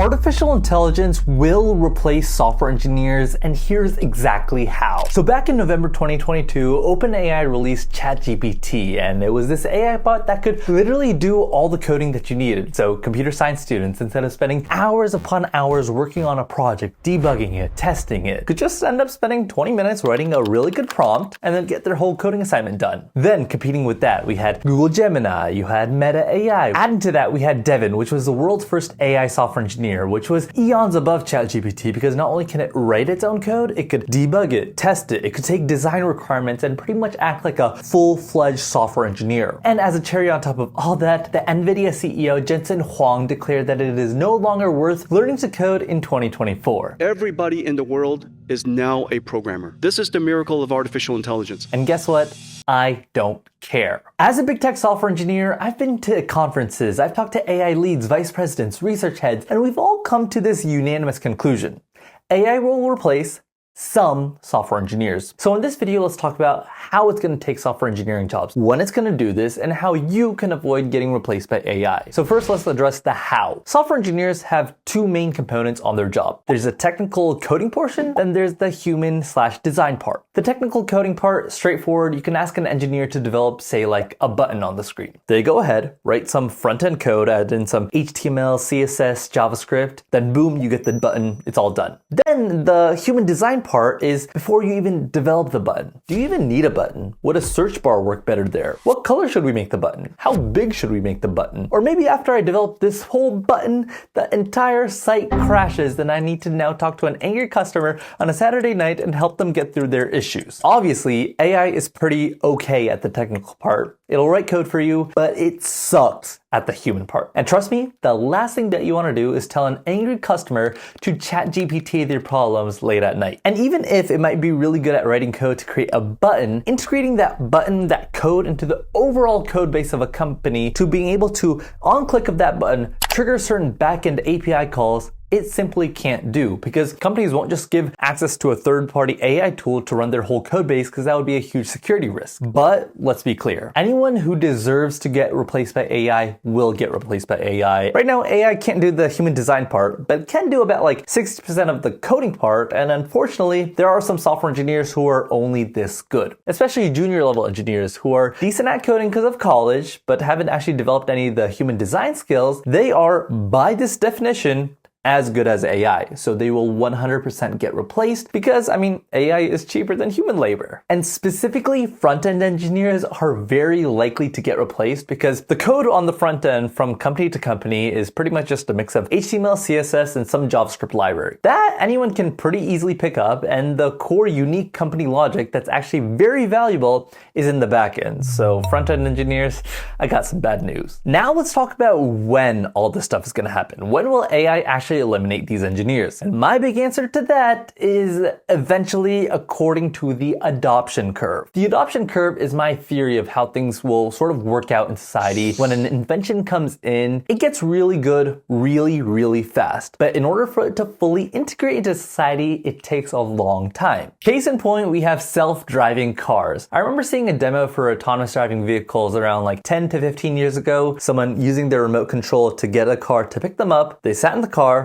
Artificial intelligence will replace software engineers, and here's exactly how. So back in November 2022, OpenAI released ChatGPT, and it was this AI bot that could literally do all the coding that you needed. So computer science students, instead of spending hours upon hours working on a project, debugging it, testing it, could just end up spending 20 minutes writing a really good prompt and then get their whole coding assignment done. Then competing with that, we had Google Gemini, you had Meta AI. Adding to that, we had Devin, which was the world's first AI software engineer, which was eons above ChatGPT because not only can it write its own code, it could debug it, test it, it could take design requirements and pretty much act like a full-fledged software engineer. And as a cherry on top of all that, the NVIDIA CEO Jensen Huang declared that it is no longer worth learning to code in 2024. Everybody in the world is now a programmer. This is the miracle of artificial intelligence. And guess what? I don't care. As a big tech software engineer, I've been to conferences, I've talked to AI leads, vice presidents, research heads, and we've all come to this unanimous conclusion. AI will replace some software engineers. So in this video, let's talk about how it's going to take software engineering jobs, when it's going to do this, and how you can avoid getting replaced by AI. So first, let's address the how. Software engineers have two main components on their job. There's a technical coding portion, then there's the human/design part. The technical coding part, straightforward. You can ask an engineer to develop, say, like a button on the screen. They go ahead, write some front-end code, add in some HTML, CSS, JavaScript, then boom, you get the button, it's all done. Then the human design part is before you even develop the button. Do you even need a button? Would a search bar work better there? What color should we make the button? How big should we make the button? Or maybe after I develop this whole button, the entire site crashes, then I need to now talk to an angry customer on a Saturday night and help them get through their issues. Obviously, AI is pretty okay at the technical part. It'll write code for you, but it sucks at the human part. And trust me, the last thing that you want to do is tell an angry customer to ChatGPT their problems late at night. And even if it might be really good at writing code to create a button, integrating that button, that code into the overall code base of a company to being able to, on click of that button, trigger certain backend API calls, it simply can't do, because companies won't just give access to a third-party AI tool to run their whole code base, because that would be a huge security risk. But let's be clear, anyone who deserves to get replaced by AI will get replaced by AI. Right now, AI can't do the human design part, but it can do about like 60% of the coding part, and unfortunately, there are some software engineers who are only this good, especially junior level engineers who are decent at coding because of college, but haven't actually developed any of the human design skills. They are, by this definition, as good as AI. So they will 100% get replaced because, AI is cheaper than human labor. And specifically, front-end engineers are very likely to get replaced because the code on the front end from company to company is pretty much just a mix of HTML, CSS, and some JavaScript library. That anyone can pretty easily pick up, and the core unique company logic that's actually very valuable is in the back end. So front-end engineers, I got some bad news. Now let's talk about when all this stuff is going to happen. When will AI actually eliminate these engineers? And my big answer to that is eventually, according to the adoption curve. The adoption curve is my theory of how things will sort of work out in society. When an invention comes in, it gets really good really, really fast. But in order for it to fully integrate into society, it takes a long time. Case in point, we have self-driving cars. I remember seeing a demo for autonomous driving vehicles around like 10 to 15 years ago. Someone using their remote control to get a car to pick them up. They sat in the car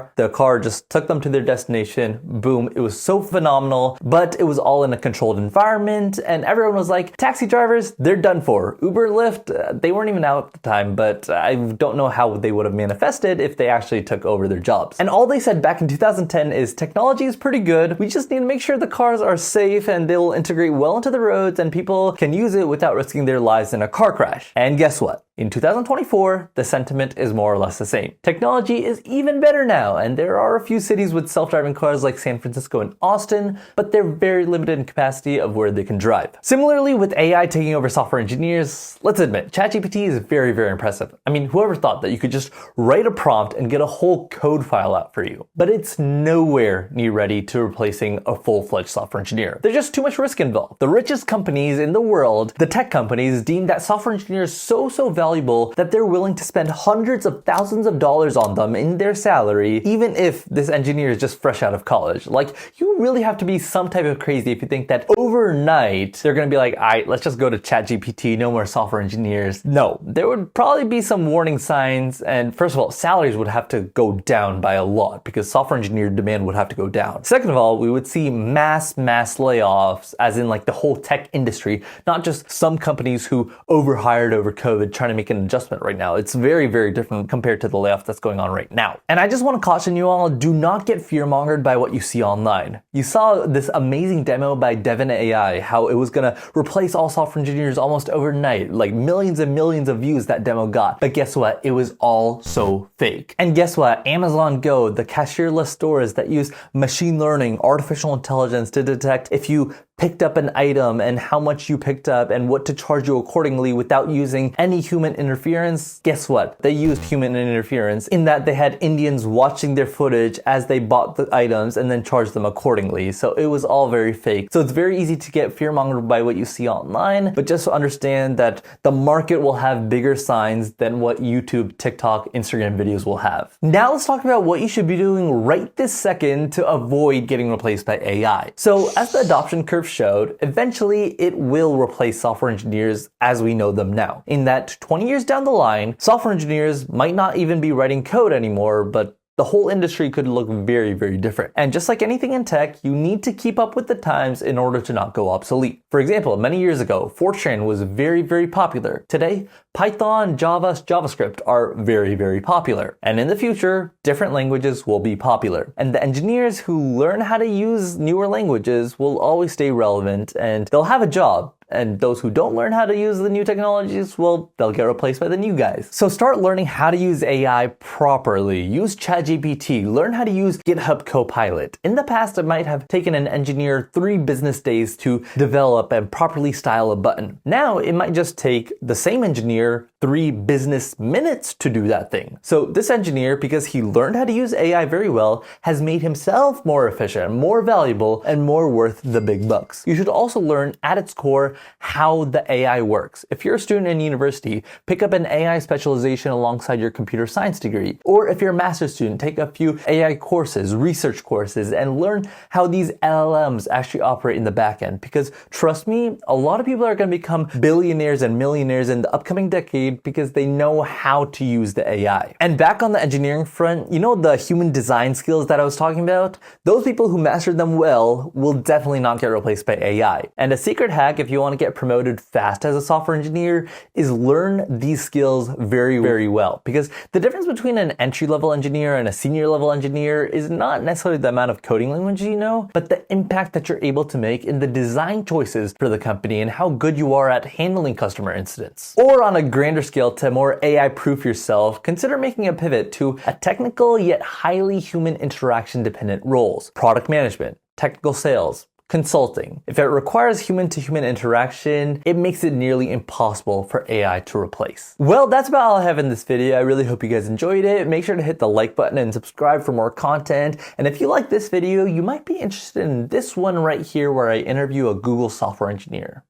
just took them to their destination. Boom. It was so phenomenal, but it was all in a controlled environment, and everyone was like, taxi drivers, they're done for. Uber, Lyft, they weren't even out at the time, but I don't know how they would have manifested if they actually took over their jobs. And all they said back in 2010 is technology is pretty good. We just need to make sure the cars are safe and they'll integrate well into the roads and people can use it without risking their lives in a car crash. And guess what? In 2024, the sentiment is more or less the same. Technology is even better now, and there are a few cities with self-driving cars like San Francisco and Austin, but they're very limited in capacity of where they can drive. Similarly, with AI taking over software engineers, let's admit, ChatGPT is very, very impressive. Whoever thought that you could just write a prompt and get a whole code file out for you? But it's nowhere near ready to replacing a full-fledged software engineer. There's just too much risk involved. The richest companies in the world, the tech companies, deem that software engineers so valuable valuable that they're willing to spend hundreds of thousands of dollars on them in their salary, even if this engineer is just fresh out of college. Like, you really have to be some type of crazy if you think that overnight they're gonna be like, all right, let's just go to ChatGPT, no more software engineers. No, there would probably be some warning signs, and first of all, salaries would have to go down by a lot because software engineer demand would have to go down. Second of all, we would see mass layoffs, as in like the whole tech industry, not just some companies who overhired over COVID trying to make an adjustment right now. It's very, very different compared to the layoff that's going on right now. And I just want to caution you all, do not get fear-mongered by what you see online. You saw this amazing demo by Devin AI, how it was gonna replace all software engineers almost overnight, like millions and millions of views that demo got. But guess what? It was all so fake. And guess what? Amazon Go, the cashierless stores that use machine learning, artificial intelligence to detect if you picked up an item and how much you picked up and what to charge you accordingly without using any human interference. Guess what? They used human interference in that they had Indians watching their footage as they bought the items and then charged them accordingly. So it was all very fake. So it's very easy to get fear-mongered by what you see online, but just understand that the market will have bigger signs than what YouTube, TikTok, Instagram videos will have. Now let's talk about what you should be doing right this second to avoid getting replaced by AI. So as the adoption curve showed, eventually it will replace software engineers as we know them now. In that 20 years down the line, software engineers might not even be writing code anymore, but the whole industry could look very, very different. And just like anything in tech, you need to keep up with the times in order to not go obsolete. For example, many years ago, Fortran was very, very popular. Today, Python, Java, JavaScript are very, very popular. And in the future, different languages will be popular. And the engineers who learn how to use newer languages will always stay relevant and they'll have a job. And those who don't learn how to use the new technologies, well, they'll get replaced by the new guys. So start learning how to use AI properly. Use ChatGPT. Learn how to use GitHub Copilot. In the past, it might have taken an engineer 3 business days to develop and properly style a button. Now, it might just take the same engineer 3 business minutes to do that thing. So this engineer, because he learned how to use AI very well, has made himself more efficient, more valuable, and more worth the big bucks. You should also learn at its core how the AI works. If you're a student in university, pick up an AI specialization alongside your computer science degree. Or if you're a master's student, take a few AI courses, research courses, and learn how these LLMs actually operate in the back end. Because trust me, a lot of people are going to become billionaires and millionaires in the upcoming decade because they know how to use the AI. And back on the engineering front, you know the human design skills that I was talking about? Those people who master them well will definitely not get replaced by AI. And a secret hack, if you want to get promoted fast as a software engineer, is learn these skills very, very well. Because the difference between an entry-level engineer and a senior-level engineer is not necessarily the amount of coding language you know, but the impact that you're able to make in the design choices for the company and how good you are at handling customer incidents. Or on a grander scale, to more AI-proof yourself, consider making a pivot to a technical yet highly human interaction-dependent roles. Product management, technical sales, consulting. If it requires human-to-human interaction, it makes it nearly impossible for AI to replace. Well, that's about all I have in this video. I really hope you guys enjoyed it. Make sure to hit the like button and subscribe for more content. And if you like this video, you might be interested in this one right here where I interview a Google software engineer.